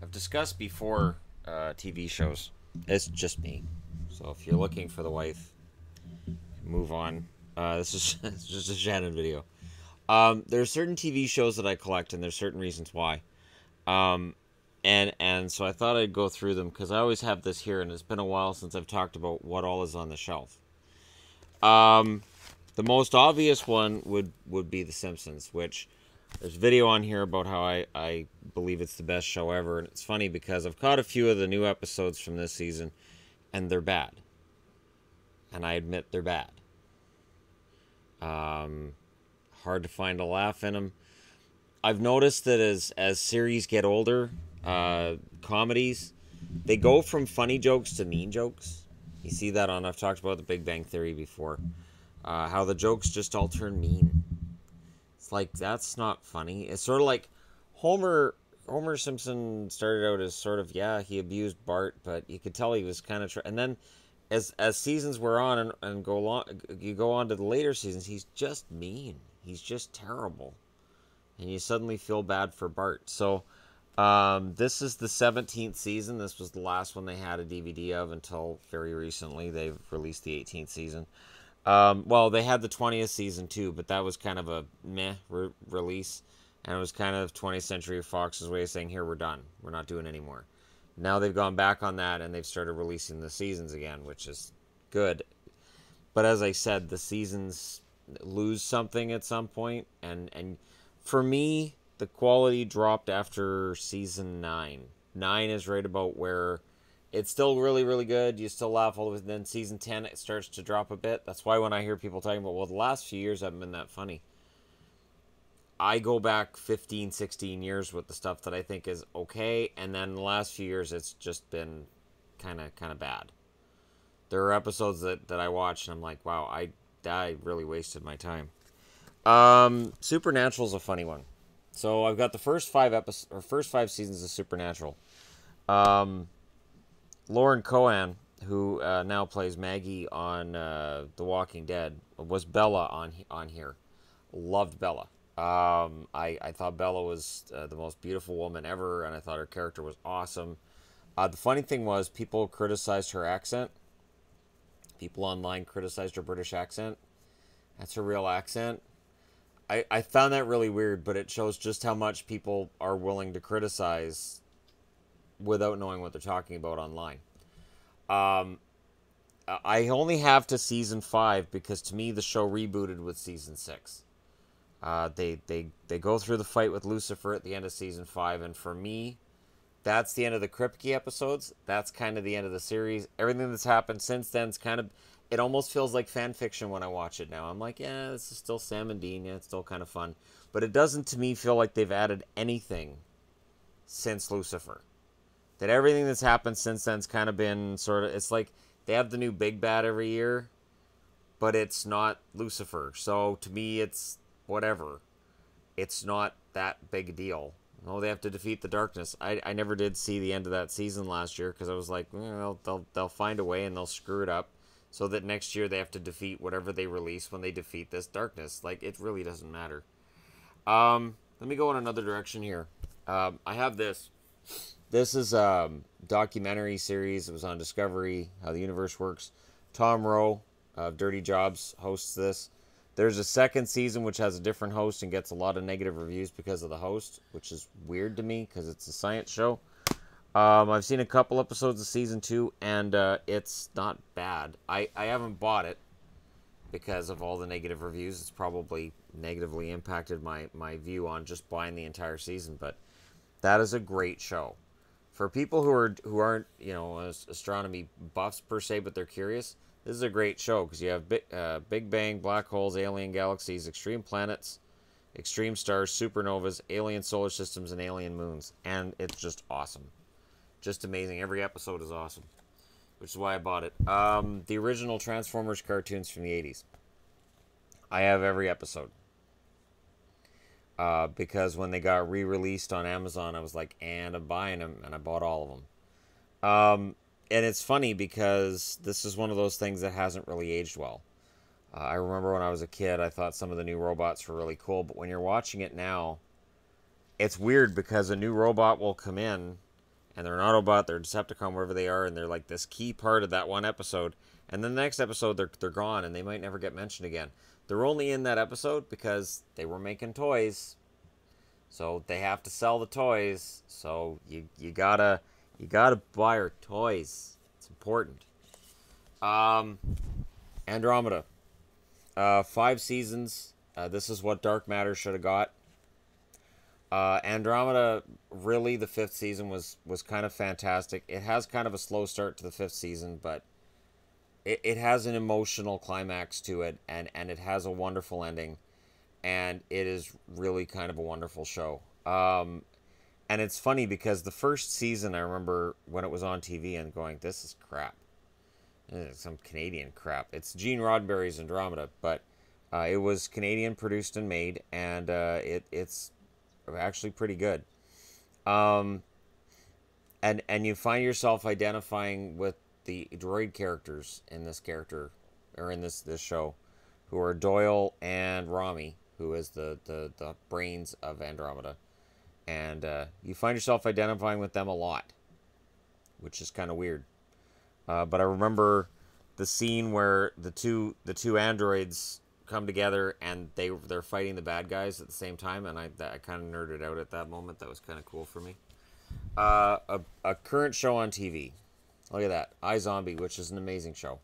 I've discussed before TV shows. It's just me. So if you're looking for the wife, move on. This is it's just a Shannon video. There's certain TV shows that I collect, and there's certain reasons why. Um, and so I thought I'd go through them because I always have this here, and it's been a while since I've talked about what all is on the shelf. Um, the most obvious one would be The Simpsons, which there's video on here about how I believe it's the best show ever. And it's funny because I've caught a few of the new episodes from this season, and they're bad. And I admit they're bad. Um, Hard to find a laugh in them. I've noticed that as series get older, comedies, they go from funny jokes to mean jokes. You see that on, I've talked about The Big Bang Theory before. How the jokes just all turn mean. It's like, that's not funny. It's sort of like Homer Simpson started out as sort of, yeah, he abused Bart, but you could tell he was kind of and then as seasons wear on and go along, you go on to the later seasons, he's just mean. He's just terrible. And you suddenly feel bad for Bart. So this is the 17th season. This was the last one they had a DVD of until very recently. They've released the 18th season. Well, they had the 20th season too, but that was kind of a meh release. And it was kind of 20th Century Fox's way of saying, here, we're done. We're not doing any more. Now they've gone back on that and they've started releasing the seasons again, which is good. But as I said, the seasons lose something at some point. And for me, the quality dropped after season 9. 9 is right about where it's still really, really good. You still laugh all the way. Then season 10, it starts to drop a bit. That's why when I hear people talking about, well, the last few years haven't been that funny. I go back 15, 16 years with the stuff that I think is okay. And then the last few years, it's just been kind of bad. There are episodes that I watch and I'm like, wow, I really wasted my time. Supernatural's a funny one. So I've got the first 5 seasons of Supernatural. Lauren Cohan, who now plays Maggie on The Walking Dead, was Bella on here. Loved Bella. I thought Bella was the most beautiful woman ever, and I thought her character was awesome. The funny thing was, people criticized her accent. People online criticized her British accent. That's her real accent. I found that really weird, but it shows just how much people are willing to criticize without knowing what they're talking about online. I only have to season 5 because to me the show rebooted with season 6. They go through the fight with Lucifer at the end of season 5, and for me, that's the end of the Kripke episodes. That's kind of the end of the series. Everything that's happened since then is kind of, it almost feels like fan fiction when I watch it now. I'm like, yeah, this is still Sam and Dean. Yeah, it's still kind of fun. But it doesn't, to me, feel like they've added anything since Lucifer. That everything that's happened since then's kind of been sort of, it's like they have the new big bad every year, but it's not Lucifer. So to me, it's whatever. It's not that big a deal. Oh, they have to defeat the darkness. I never did see the end of that season last year because I was like, well, they'll find a way and they'll screw it up so that next year they have to defeat whatever they release when they defeat this darkness. Like, it really doesn't matter. Let me go in another direction here. I have this. This is a documentary series. It was on Discovery, How the Universe Works. Tom Rowe of Dirty Jobs hosts this. There's a second season which has a different host and gets a lot of negative reviews because of the host, which is weird to me because it's a science show. I've seen a couple episodes of season 2, and it's not bad. I haven't bought it because of all the negative reviews. It's probably negatively impacted my view on just buying the entire season, but that is a great show. For people who aren't, astronomy buffs per se, but they're curious, this is a great show because you have Big Bang, black holes, alien galaxies, extreme planets, extreme stars, supernovas, alien solar systems, and alien moons. And it's just awesome. Just amazing. Every episode is awesome, which is why I bought it. The original Transformers cartoons from the 80s. I have every episode. Because when they got re-released on Amazon, I was like, and I'm buying them, and I bought all of them. And it's funny because this is one of those things that hasn't really aged well. I remember when I was a kid, I thought some of the new robots were really cool, but when you're watching it now, it's weird because a new robot will come in, and they're an Autobot, they're a Decepticon, wherever they are, and they're like this key part of that one episode. And then the next episode, they're gone, and they might never get mentioned again. They're only in that episode because they were making toys, so they have to sell the toys. So you gotta buy our toys. It's important. Andromeda, 5 seasons. This is what Dark Matter should have got. Andromeda, really, the 5th season was kind of fantastic. It has kind of a slow start to the 5th season, but it has an emotional climax to it, and it has a wonderful ending, and it is really kind of a wonderful show. And it's funny because the first season, I remember when it was on TV and going, this is crap. This is some Canadian crap. It's Gene Roddenberry's Andromeda, but it was Canadian produced and made, and it's actually pretty good. And you find yourself identifying with the droid characters in this show, who are Doyle and Rami, who is the brains of Andromeda. And you find yourself identifying with them a lot, which is kind of weird. But I remember the scene where the two androids come together and they're fighting the bad guys at the same time, and I kind of nerded out at that moment. That was kind of cool for me. A current show on TV. Look at that, iZombie, which is an amazing show.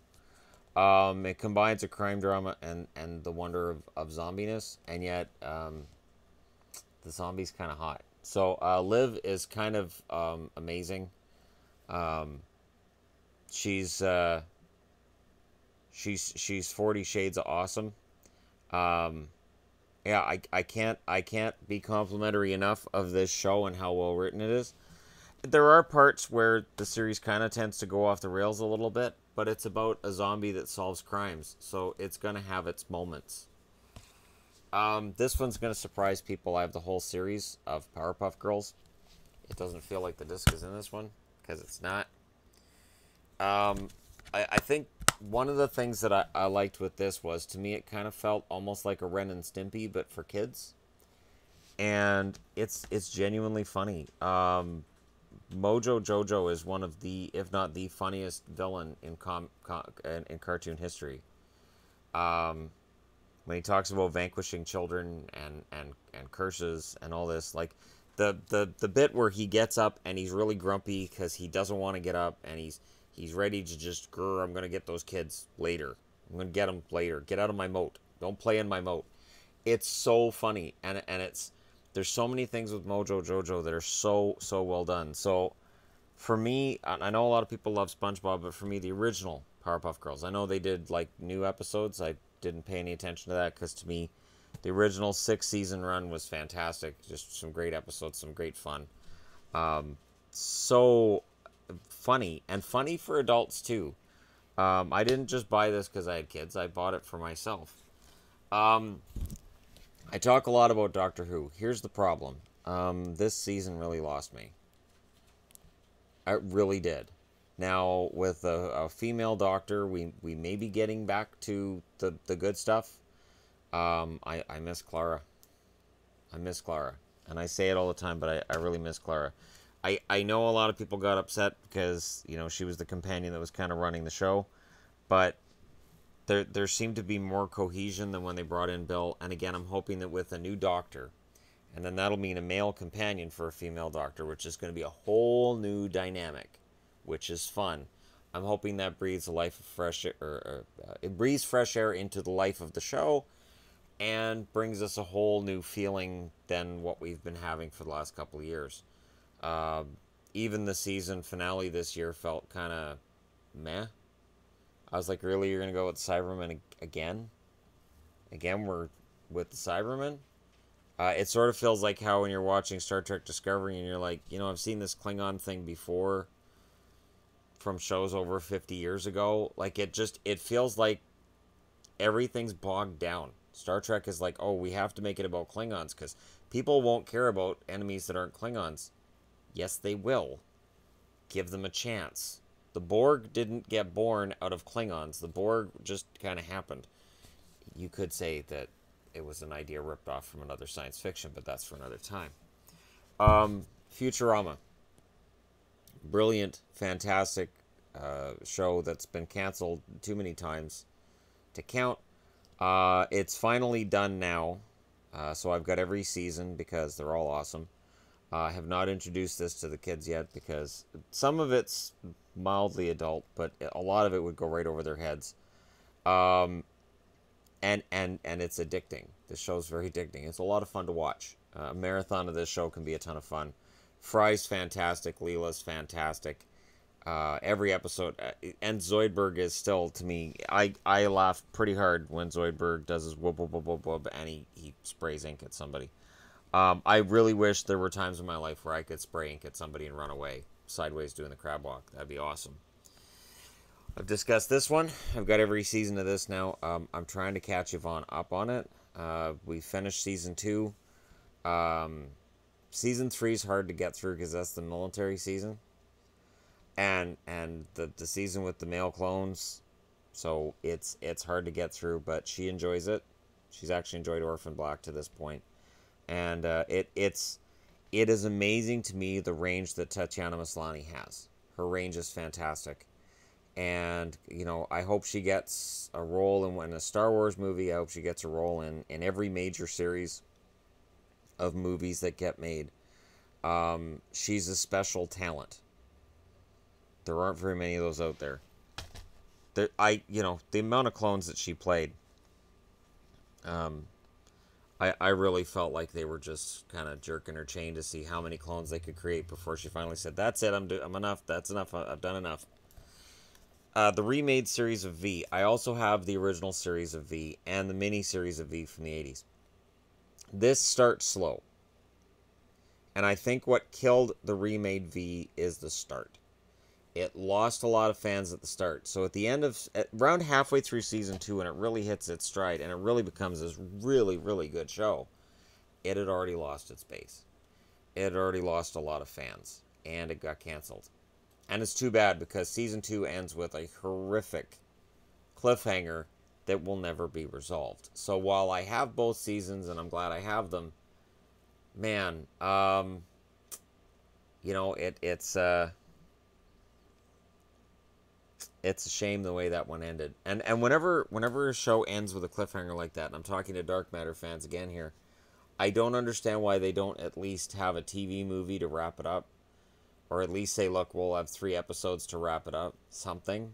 It combines a crime drama and the wonder of zombiness, and yet the zombie's kind of hot. So Liv is kind of amazing. She's 40 shades of awesome. Yeah, I can't be complimentary enough of this show and how well written it is. There are parts where the series kind of tends to go off the rails a little bit, but it's about a zombie that solves crimes, so it's going to have its moments. This one's going to surprise people. I have the whole series of Powerpuff Girls. It doesn't feel like the disc is in this one, because it's not. I think one of the things that I liked with this was, to me, it kind of felt almost like a Ren and Stimpy, but for kids. And it's genuinely funny. Mojo Jojo is one of the, if not the funniest villain in cartoon history. When he talks about vanquishing children and curses and all this, like the bit where he gets up and he's really grumpy because he doesn't want to get up, and he's ready to just, I'm going to get those kids later. I'm going to get them later. Get out of my moat. Don't play in my moat. It's so funny, and there's so many things with Mojo Jojo that are so well done. So for me, I know a lot of people love SpongeBob, but for me, the original Powerpuff Girls, I know they did like new episodes. I didn't pay any attention to that because, to me, the original 6-season run was fantastic. Just some great episodes, some great fun. So funny, and funny for adults too. I didn't just buy this because I had kids. I bought it for myself. I talk a lot about Doctor Who. Here's the problem. This season really lost me. It really did. Now, with a female doctor, we may be getting back to the good stuff. I miss Clara. I miss Clara. And I say it all the time, but I really miss Clara. I know a lot of people got upset because, she was the companion that was kind of running the show. But there seemed to be more cohesion than when they brought in Bill. And again, I'm hoping that with a new doctor, and then that'll mean a male companion for a female doctor, which is going to be a whole new dynamic, which is fun. I'm hoping that breathes a life of fresh air, it breathes fresh air into the life of the show, and brings us a whole new feeling than what we've been having for the last couple of years. Even the season finale this year felt kind of meh. I was like, really, you're going to go with Cybermen again? Again, we're with the Cybermen? It sort of feels like how when you're watching Star Trek Discovery and you're like, I've seen this Klingon thing before from shows over 50 years ago. Like, it feels like everything's bogged down. Star Trek is like, oh, we have to make it about Klingons because people won't care about enemies that aren't Klingons. Yes, they will. Give them a chance. The Borg didn't get born out of Klingons. The Borg just kind of happened. You could say that it was an idea ripped off from another science fiction, but that's for another time. Futurama. Brilliant, fantastic show that's been canceled too many times to count. It's finally done now, so I've got every season because they're all awesome. I have not introduced this to the kids yet because some of it's mildly adult, but a lot of it would go right over their heads. Um, and it's addicting. This show's very addicting. It's a lot of fun to watch. A marathon of this show can be a ton of fun. Fry's fantastic. Leela's fantastic. Every episode, and Zoidberg is still, to me, I laugh pretty hard when Zoidberg does his whoop whoop whoop whoop whoop and he sprays ink at somebody. I really wish there were times in my life where I could spray ink at somebody and run away sideways doing the crab walk. That'd be awesome. I've discussed this one. I've got every season of this now. I'm trying to catch Yvonne up on it. We finished season 2. Season 3 is hard to get through because that's the military season. And the season with the male clones. So it's hard to get through, but she enjoys it. She's actually enjoyed Orphan Black to this point. And it is amazing to me the range that Tatiana Maslany has. Her range is fantastic. And, you know, I hope she gets a role in a Star Wars movie. I hope she gets a role in every major series of movies that get made. She's a special talent. There aren't very many of those out there. The amount of clones that she played, I really felt like they were just kind of jerking her chain to see how many clones they could create before she finally said, "That's it. I'm enough. That's enough. I've done enough." The remade series of V. I also have the original series of V and the mini series of V from the 80s. This starts slow. And I think what killed the remade V is the start. It lost a lot of fans at the start. So at the end of, around halfway through season 2, and it really hits its stride, and it really becomes this really, really good show, it had already lost its base. It had already lost a lot of fans, and it got canceled. And it's too bad because season 2 ends with a horrific cliffhanger that will never be resolved. So while I have both seasons, and I'm glad I have them, man, it's a shame the way that one ended. And whenever a show ends with a cliffhanger like that, and I'm talking to Dark Matter fans again here, I don't understand why they don't at least have a TV movie to wrap it up. Or at least say, look, we'll have 3 episodes to wrap it up. Something.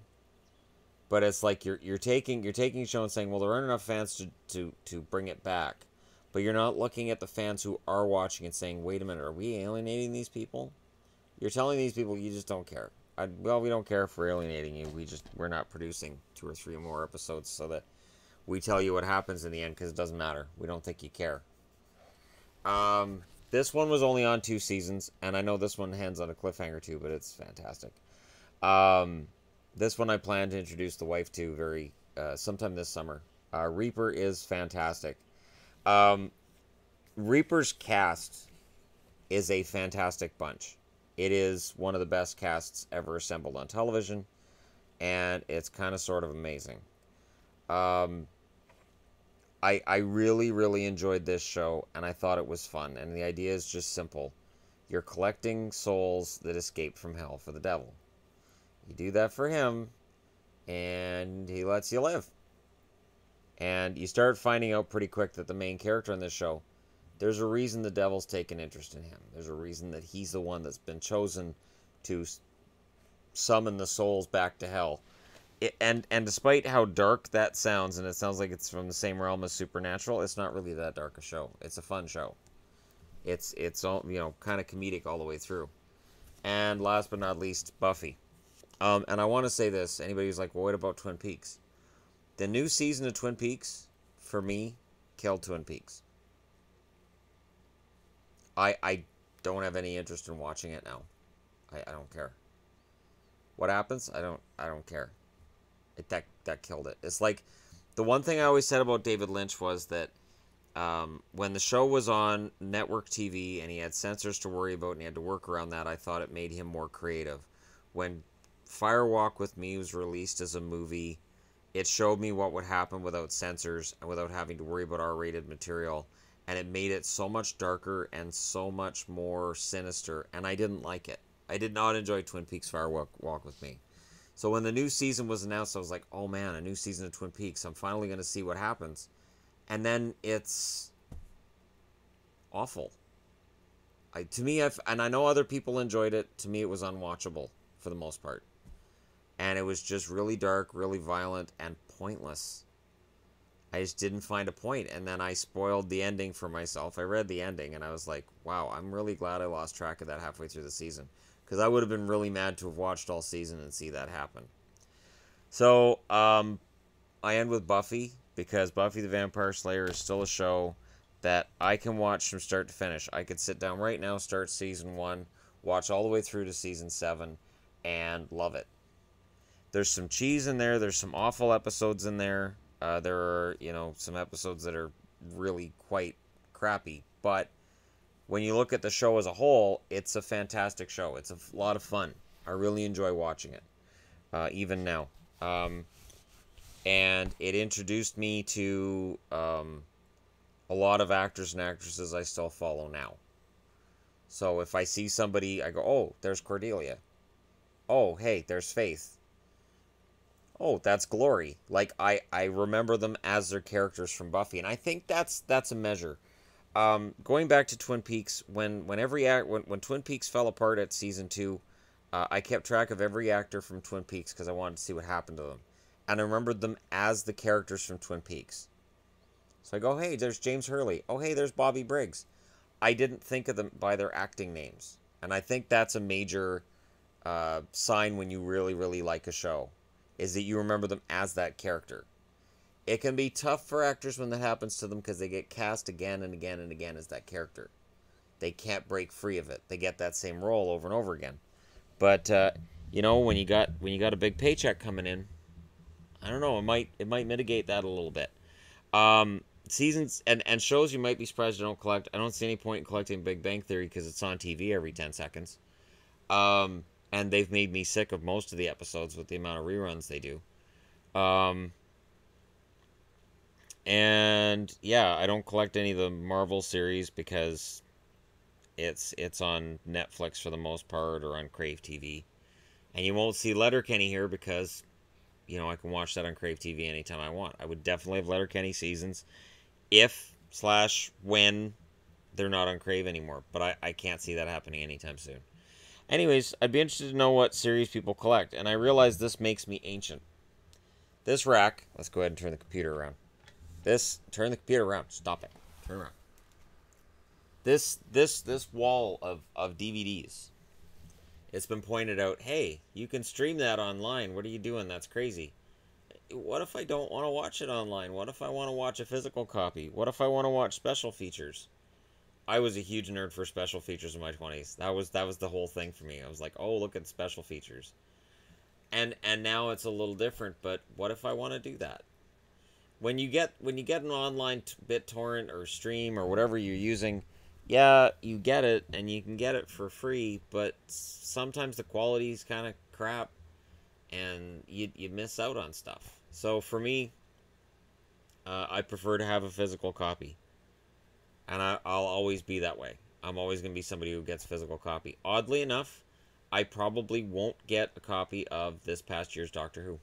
But it's like you're taking a show and saying, well, there aren't enough fans to bring it back. But you're not looking at the fans who are watching and saying, wait a minute, are we alienating these people? You're telling these people you just don't care. We don't care if we're alienating you. We're not producing 2 or 3 more episodes so that we tell you what happens in the end because it doesn't matter. We don't think you care. This one was only on 2 seasons, and I know this one ends on a cliffhanger too, but it's fantastic. This one I plan to introduce the wife to sometime this summer. Reaper is fantastic. Reaper's cast is a fantastic bunch. It is one of the best casts ever assembled on television, and it's kind of sort of amazing. I really, really enjoyed this show, and I thought it was fun. And the idea is just simple. You're collecting souls that escaped from hell for the devil. You do that for him, and he lets you live. And you start finding out pretty quick that the main character in this show, there's a reason the devil's taken interest in him. There's a reason that he's the one that's been chosen to summon the souls back to hell. And despite how dark that sounds, and it sounds like it's from the same realm as Supernatural, it's not really that dark a show. It's a fun show. It's all, kind of comedic all the way through. And last but not least, Buffy. And I want to say this. Anybody who's like, well, what about Twin Peaks? The new season of Twin Peaks, for me, killed Twin Peaks. I don't have any interest in watching it now. I don't care. What happens? I don't care. That killed it. It's like the one thing I always said about David Lynch was that when the show was on network TV and he had censors to worry about and he had to work around that, I thought it made him more creative. When Fire Walk with Me was released as a movie, it showed me what would happen without censors and without having to worry about R-rated material, and it made it so much darker and so much more sinister, and I didn't like it. I did not enjoy Twin Peaks Fire Walk with Me. So when the new season was announced, I was like, oh man, a new season of Twin Peaks. I'm finally going to see what happens. And then it's awful. And I know other people enjoyed it. To me, it was unwatchable for the most part. And it was just really dark, really violent, and pointless. I just didn't find a point. And then I spoiled the ending for myself. I read the ending, and I was like, wow, I'm really glad I lost track of that halfway through the season. Because I would have been really mad to have watched all season and see that happen. So, I end with Buffy, because Buffy the Vampire Slayer is still a show that I can watch from start to finish. I could sit down right now, start season 1, watch all the way through to season 7, and love it. There's some cheese in there. There's some awful episodes in there. There are, some episodes that are really quite crappy. But when you look at the show as a whole, it's a fantastic show. It's a lot of fun. I really enjoy watching it, even now. And it introduced me to a lot of actors and actresses I still follow now. So if I see somebody, I go, oh, there's Cordelia. Oh, hey, there's Faith. Oh, that's Glory. Like, I remember them as their characters from Buffy. And I think that's a measure. Going back to Twin Peaks, when Twin Peaks fell apart at season 2, I kept track of every actor from Twin Peaks because I wanted to see what happened to them. And I remembered them as the characters from Twin Peaks. So I go, hey, there's James Hurley. Oh, hey, there's Bobby Briggs. I didn't think of them by their acting names. And I think that's a major sign when you really, really like a show, is that you remember them as that character. It can be tough for actors when that happens to them because they get cast again and again and again as that character. They can't break free of it. They get that same role over and over again. But when you got a big paycheck coming in, I don't know, it might mitigate that a little bit. Seasons and shows you might be surprised I don't collect. I don't see any point in collecting Big Bang Theory because it's on TV every 10 seconds. And they've made me sick of most of the episodes with the amount of reruns they do. And yeah, I don't collect any of the Marvel series because it's on Netflix for the most part or on Crave TV. And you won't see Letterkenny here because, I can watch that on Crave TV anytime I want. I would definitely have Letterkenny seasons when they're not on Crave anymore. But I can't see that happening anytime soon. Anyways, I'd be interested to know what series people collect. And I realize this makes me ancient. This rack, let's go ahead and turn the computer around. Turn the computer around. Stop it. Turn around. This wall of DVDs. It's been pointed out, hey, you can stream that online. What are you doing? That's crazy. What if I don't want to watch it online? What if I want to watch a physical copy? What if I want to watch special features? I was a huge nerd for special features in my 20s. That was the whole thing for me. I was like, oh, look at special features. And now it's a little different, but what if I want to do that? When you get an online BitTorrent or stream or whatever you're using, yeah, you get it, and you can get it for free, but sometimes the quality's kind of crap, and you miss out on stuff. So for me, I prefer to have a physical copy, and I'll always be that way. I'm always going to be somebody who gets a physical copy. Oddly enough, I probably won't get a copy of this past year's Doctor Who,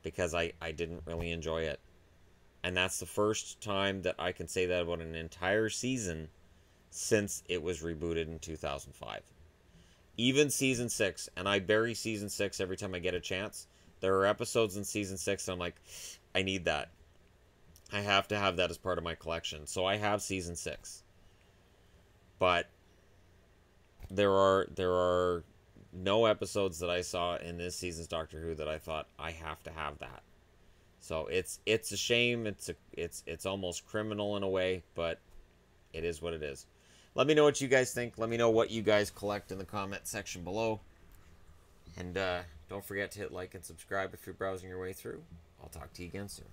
because I didn't really enjoy it. And that's the first time that I can say that about an entire season since it was rebooted in 2005. Even season 6, and I bury season 6 every time I get a chance. There are episodes in season 6 that I'm like, I need that. I have to have that as part of my collection. So I have season 6. But there are no episodes that I saw in this season's Doctor Who that I thought I have to have that. So it's a shame. It's almost criminal in a way, but it is what it is. Let me know what you guys think. Let me know what you guys collect in the comment section below. And don't forget to hit like and subscribe if you're browsing your way through. I'll talk to you again soon.